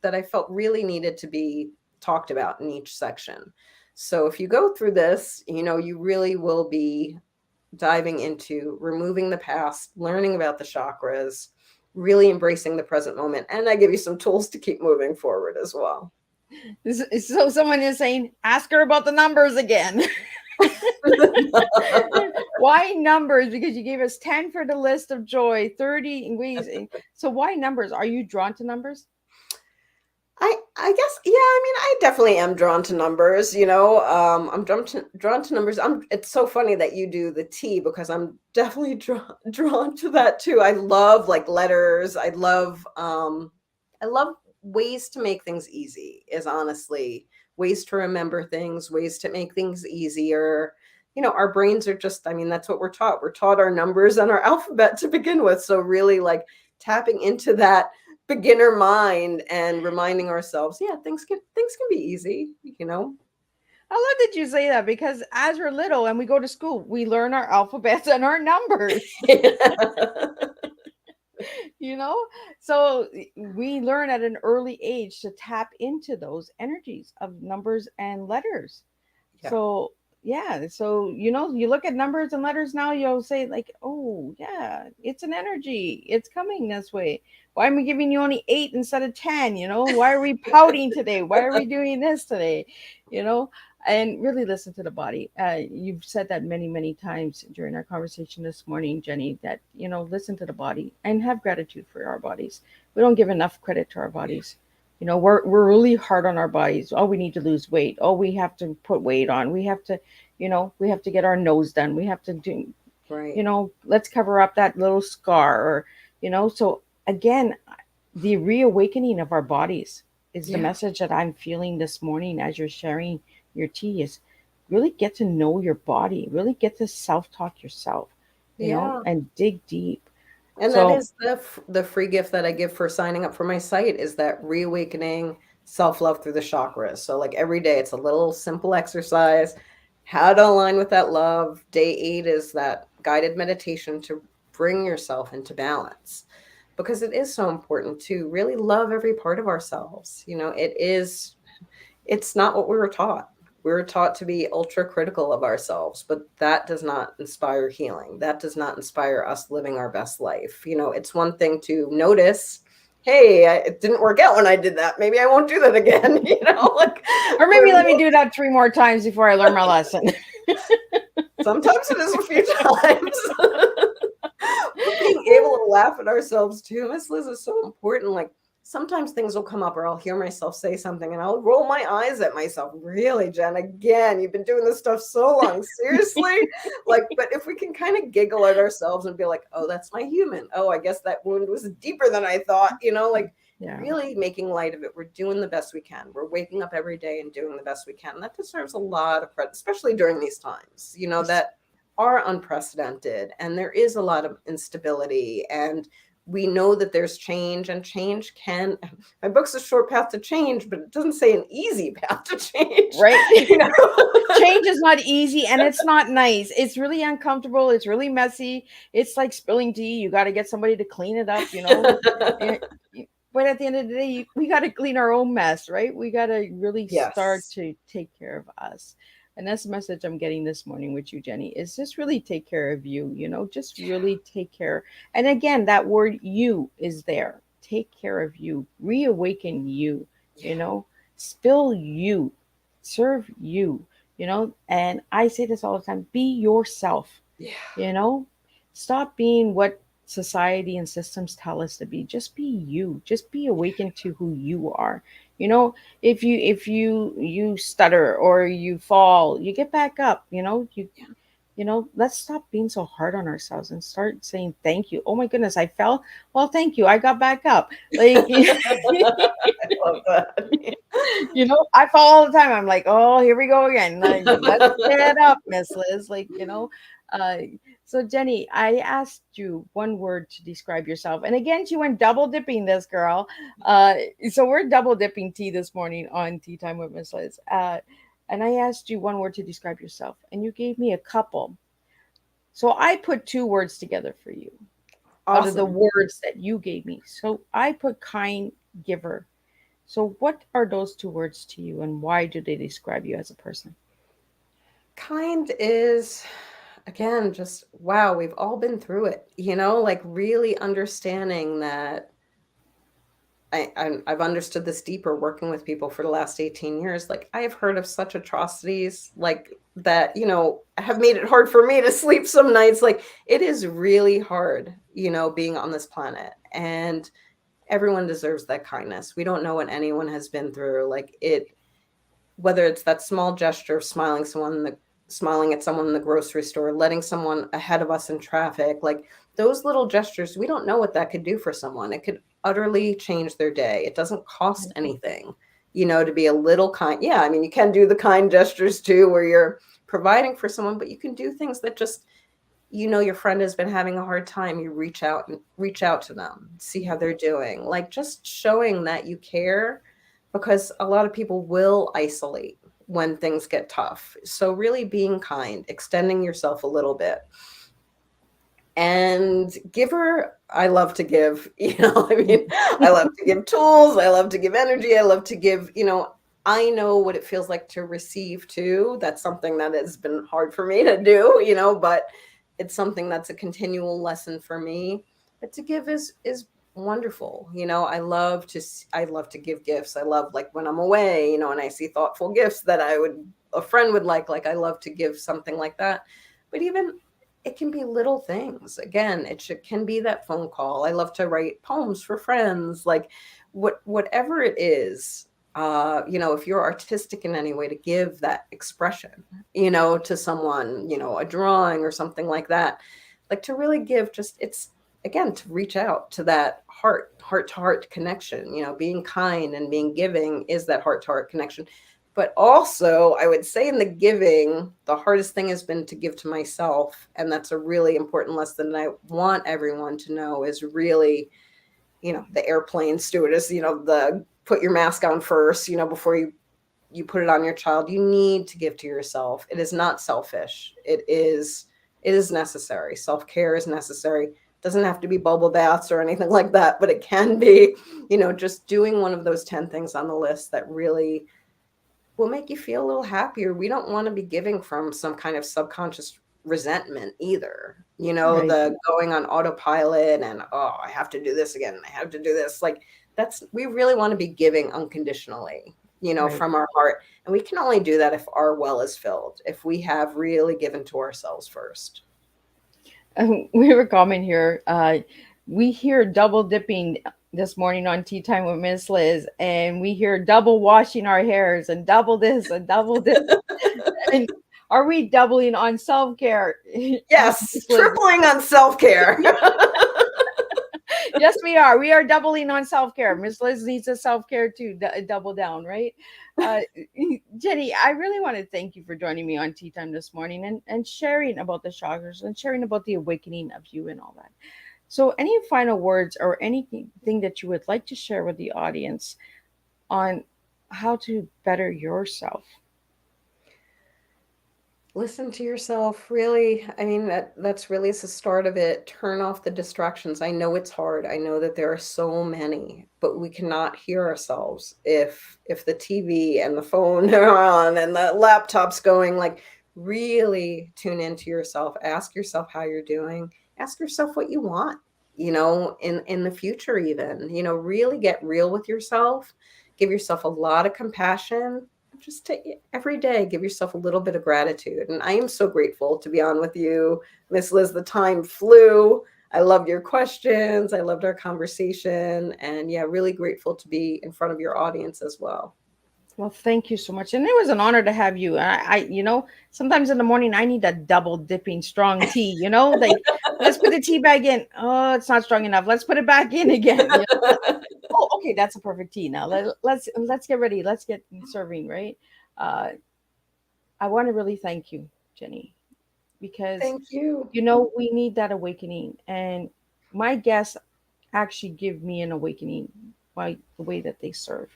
that I felt really needed to be talked about in each section. So if you go through this, you really will be diving into removing the past, learning about the chakras, really embracing the present moment. And I give you some tools to keep moving forward as well. So someone is saying, ask her about the numbers again. Why numbers? Because you gave us 10 for the list of joy, 30 ways. So why numbers? Are you drawn to numbers? I guess, yeah, I mean, I definitely am drawn to numbers, I'm drawn to numbers. It's so funny that you do the T, because I'm definitely drawn to that too. I love like letters. I love ways to make things easy, is honestly ways to remember things, ways to make things easier. Our brains are just, I mean, that's what we're taught. We're taught our numbers and our alphabet to begin with. So really like tapping into that beginner mind and reminding ourselves, yeah, things can be easy. I love that you say that, because as we're little and we go to school, we learn our alphabets and our numbers. So we learn at an early age to tap into those energies of numbers and letters. Yeah. So you look at numbers and letters now, you'll say like, oh yeah, it's an energy, it's coming this way. Why am I giving you only 8 instead of 10? Why are we pouting today? Why are we doing this today? And really listen to the body. You've said that many times during our conversation this morning, Jenny, that listen to the body and have gratitude for our bodies. We don't give enough credit to our bodies. We're really hard on our bodies. Oh, we need to lose weight. Oh, we have to put weight on. We have to, we have to get our nose done. We have to do, right. Let's cover up that little scar, or, so again, the reawakening of our bodies is the message that I'm feeling this morning as you're sharing your tea, is really get to know your body, really get to self-talk yourself, you know, and dig deep. And that is the free gift that I give for signing up for my site, is that reawakening self-love through the chakras. So like every day, it's a little simple exercise, how to align with that love. Day 8 is that guided meditation to bring yourself into balance, because it is so important to really love every part of ourselves. It's not what we were taught. We were taught to be ultra critical of ourselves, but that does not inspire healing. That does not inspire us living our best life. It's one thing to notice, hey, it didn't work out when I did that. Maybe I won't do that again, or maybe let me do that 3 more times before I learn my lesson. Sometimes it is a few times. Being able to laugh at ourselves too, Miss Liz, is so important. Like, sometimes things will come up, or I'll hear myself say something and I'll roll my eyes at myself. Really, Jen, again, you've been doing this stuff so long. Seriously? But if we can kind of giggle at ourselves and be like, oh, that's my human. Oh, I guess that wound was deeper than I thought, really making light of it. We're doing the best we can. We're waking up every day and doing the best we can. And that deserves a lot of credit, especially during these times, that are unprecedented. And there is a lot of instability, and we know that there's change, and change my book's A Short Path to Change, but it doesn't say an easy path to change. Right. Change is not easy, and it's not nice. It's really uncomfortable. It's really messy. It's like spilling tea. You got to get somebody to clean it up, But at the end of the day, we got to clean our own mess, right? We got to really start to take care of us. And that's the message I'm getting this morning with you, Jenny, is just really take care of you, just really take care. And again, that word you is there. Take care of you, reawaken you, spill you, serve you, and I say this all the time, be yourself, stop being what society and systems tell us to be. Just be you, just be awakened to who you are. If you stutter or you fall, you get back up, you let's stop being so hard on ourselves and start saying thank you. Oh my goodness, I fell. Well, thank you. I got back up. Like, I love that. I fall all the time. I'm like, oh, here we go again. Like, let's get up, Miss Liz. Like, uh, so Jenny, I asked you one word to describe yourself. And again, she went double dipping this girl. So we're double dipping tea this morning on Tea Time with Miss Liz. And I asked you one word to describe yourself, and you gave me a couple. So I put two words together for you out of the Awesome. words that you gave me. So I put kind giver. So what are those two words to you, and why do they describe you as a person? Kind is, again, just wow, we've all been through it, like really understanding that I've understood this deeper working with people for the last 18 years. Like I have heard of such atrocities like that, have made it hard for me to sleep some nights. Like it is really hard, being on this planet, and everyone deserves that kindness. We don't know what anyone has been through. Like whether it's that small gesture of smiling at someone in the grocery store, letting someone ahead of us in traffic, like those little gestures, we don't know what that could do for someone. It could utterly change their day. It doesn't cost anything, to be a little kind. Yeah, I mean, you can do the kind gestures too, where you're providing for someone, but you can do things that just, your friend has been having a hard time. You reach out to them, see how they're doing, like just showing that you care, because a lot of people will isolate when things get tough. So really being kind, extending yourself a little bit. And giver, I love to give, I mean, I love to give tools. I love to give energy. I love to give, I know what it feels like to receive too. That's something that has been hard for me to do, but it's something that's a continual lesson for me. But to give is wonderful. I love to give gifts. I love, like when I'm away, and I see thoughtful gifts that a friend would like I love to give something like that. But even it can be little things. Again, can be that phone call. I love to write poems for friends, like whatever it is. If you're artistic in any way, to give that expression, to someone, a drawing or something like that, like to really give, just, it's, again, to reach out to that heart to heart connection. Being kind and being giving is that heart to heart connection. But also, I would say in the giving, the hardest thing has been to give to myself. And that's a really important lesson that I want everyone to know, is really, the airplane stewardess, the put your mask on first, before you put it on your child. You need to give to yourself. It is not selfish. It is necessary. Self-care is necessary. It doesn't have to be bubble baths or anything like that, but it can be, just doing one of those 10 things on the list that really will make you feel a little happier. We don't want to be giving from some kind of subconscious resentment either. Right. The going on autopilot and, oh, I have to do this again. I have to do this. Like we really want to be giving unconditionally, Right. from our heart. And we can only do that if our well is filled, if we have really given to ourselves first. We were commenting here. We hear double dipping this morning on Tea Time with Miss Liz, and we hear double washing our hairs and double this and double this. And are we doubling on self-care? Yes, tripling on self-care. Yes, we are. We are doubling on self-care. Miss Liz needs a self-care too. Double down, right? Jenny, I really want to thank you for joining me on Tea Time this morning and sharing about the chakras and sharing about the awakening of you and all that. So any final words or anything that you would like to share with the audience on how to better yourself? Listen to yourself, really. I mean, that's really the start of it. Turn off the distractions. I know it's hard. I know that there are so many, but we cannot hear ourselves if the TV and the phone are on and the laptop's going. Like, really tune into yourself. Ask yourself how you're doing. Ask yourself what you want, in the future even. Really get real with yourself. Give yourself a lot of compassion. Just take it every day, give yourself a little bit of gratitude. And I am so grateful to be on with you, Miss Liz. The time flew. I loved your questions. I loved our conversation. And yeah, really grateful to be in front of your audience as well. Well, thank you so much. And it was an honor to have you. Sometimes in the morning I need that double dipping strong tea, like let's put the tea bag in. Oh, it's not strong enough. Let's put it back in again. Oh, okay, that's a perfect tea. Now let's get ready. Let's get serving, right? Uh, I want to really thank you, Jenny, because Thank you. we need that awakening. And my guests actually give me an awakening by the way that they serve.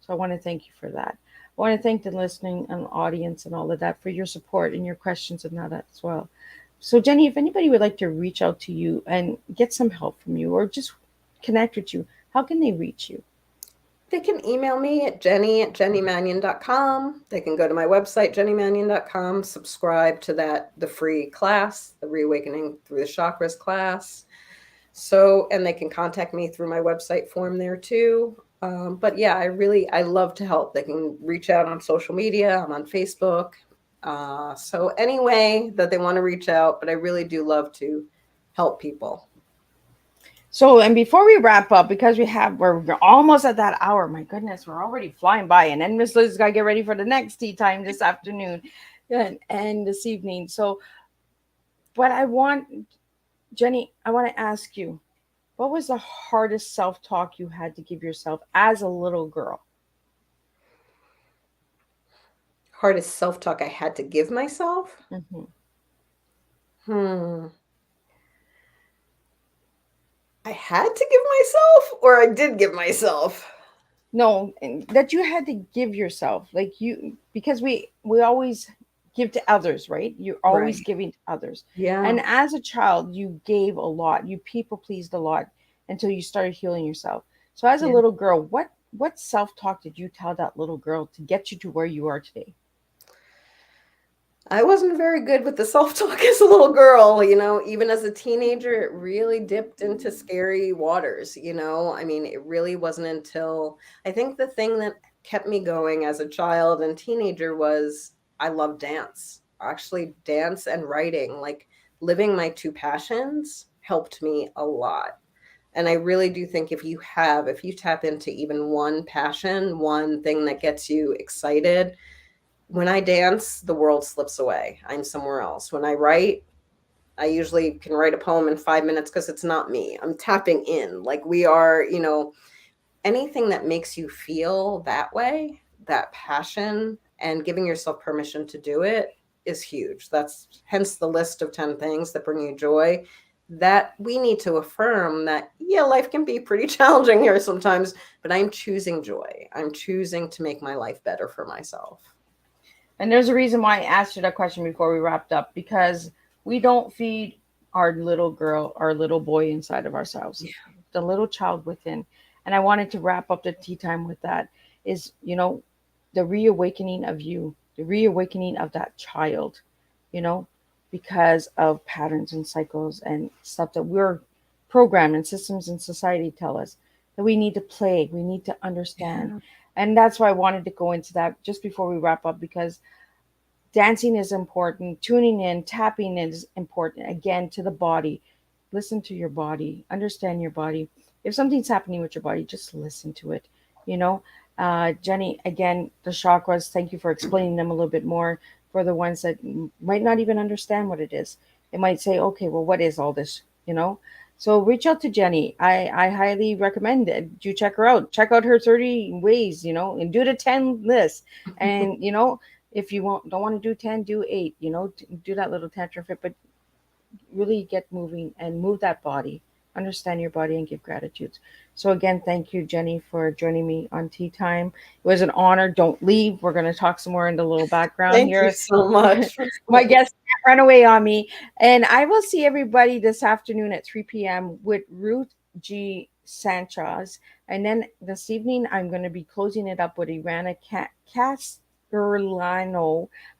So I want to thank you for that. I want to thank the listening and audience and all of that for your support and your questions and that as well. So Jenny, if anybody would like to reach out to you and get some help from you or just connect with you, how can they reach you? They can email me at jenny@jennymannion.com. They can go to my website, jennymannion.com, subscribe to the free class, the Reawakening Through the Chakras class. So, and they can contact me through my website form there too. But yeah, I love to help. They can reach out on social media. I'm on Facebook. So any way that they want to reach out, but I really do love to help people. So, and before we wrap up, because we're almost at that hour. My goodness, we're already flying by, and then Miss Liz got to get ready for the next tea time this afternoon, and this evening. So, but Jenny, I want to ask you, what was the hardest self-talk you had to give yourself as a little girl? Hardest self-talk I had to give myself? Mm-hmm. I had to give myself, or I did give myself? No, that you had to give yourself, because we always give to others, right? You're always Right. giving to others. Yeah. And as a child, you gave a lot. You people pleased a lot until you started healing yourself. So as a Yeah. little girl, what self-talk did you tell that little girl to get you to where you are today? I wasn't very good with the self-talk as a little girl, even as a teenager, it really dipped into scary waters, I mean, it really wasn't until I think the thing that kept me going as a child and teenager was I love dance. Actually, dance and writing, like living my two passions helped me a lot. And I really do think if you tap into even one passion, one thing that gets you excited, when I dance, the world slips away. I'm somewhere else. When I write, I usually can write a poem in 5 minutes because it's not me. I'm tapping in. Like we are, anything that makes you feel that way, that passion, and giving yourself permission to do it is huge. That's hence the list of 10 things that bring you joy. That we need to affirm that, yeah, life can be pretty challenging here sometimes, but I'm choosing joy. I'm choosing to make my life better for myself. And there's a reason why I asked you that question before we wrapped up, because we don't feed our little girl, our little boy inside of ourselves, Yeah. the little child within. And I wanted to wrap up the tea time with that is, the reawakening of you, the reawakening of that child, you know, because of patterns and cycles and stuff that we're programmed and systems in society tell us that we need to play, we need to understand. Yeah. And that's why I wanted to go into that just before we wrap up, because dancing is important, tuning in, tapping is important, again, to the body. Listen to your body, understand your body. If something's happening with your body, just listen to it. you know Jenny, again, the chakras, thank you for explaining them a little bit more for the ones that might not even understand what it is. They might say, okay, well, what is all this? So reach out to Jenny. I highly recommend it. You check her out, check out her 30 ways, and do the 10 list. And if you don't want to do 10, do 8, do that little tantrum fit, but really get moving and move that body, understand your body, and give gratitude. So again, thank you, Jenny, for joining me on Tea Time. It was an honor. Don't leave. We're going to talk some more in the little background Thank you here. so much. My guests can't run away on me. And I will see everybody this afternoon at 3 p.m. with Ruth G. Sanchez. And then this evening, I'm going to be closing it up with Irana Castellano.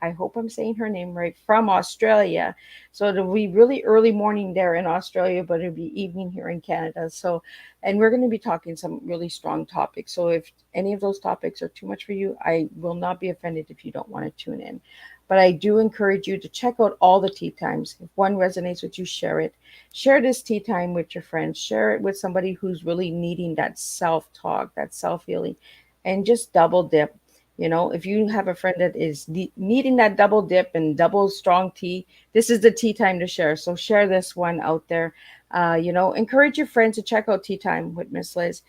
I hope I'm saying her name right, from Australia. So it'll be really early morning there in Australia, but it'll be evening here in Canada. So, and we're going to be talking some really strong topics. So if any of those topics are too much for you, I will not be offended if you don't want to tune in. But I do encourage you to check out all the tea times. If one resonates with you, share it. Share this tea time with your friends. Share it with somebody who's really needing that self-talk, that self-healing, and just double dip. If you have a friend that is needing that double dip and double strong tea, this is the tea time to share. So share this one out there. Encourage your friends to check out Tea Time with Miss Liz,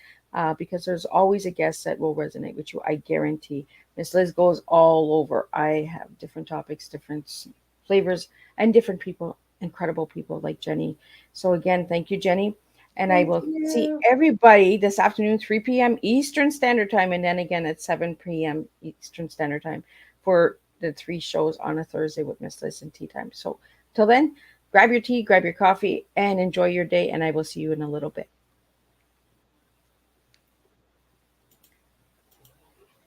because there's always a guest that will resonate with you. I guarantee. Miss Liz goes all over. I have different topics, different flavors, and different people, incredible people like Jenny. So again, thank you, Jenny. And I Thank will see you. everybody this afternoon, 3 p.m. Eastern Standard Time, and then again at 7 p.m. Eastern Standard Time for the 3 shows on a Thursday with Miss Liz and Tea Time. So till then, grab your tea, grab your coffee, and enjoy your day. And I will see you in a little bit.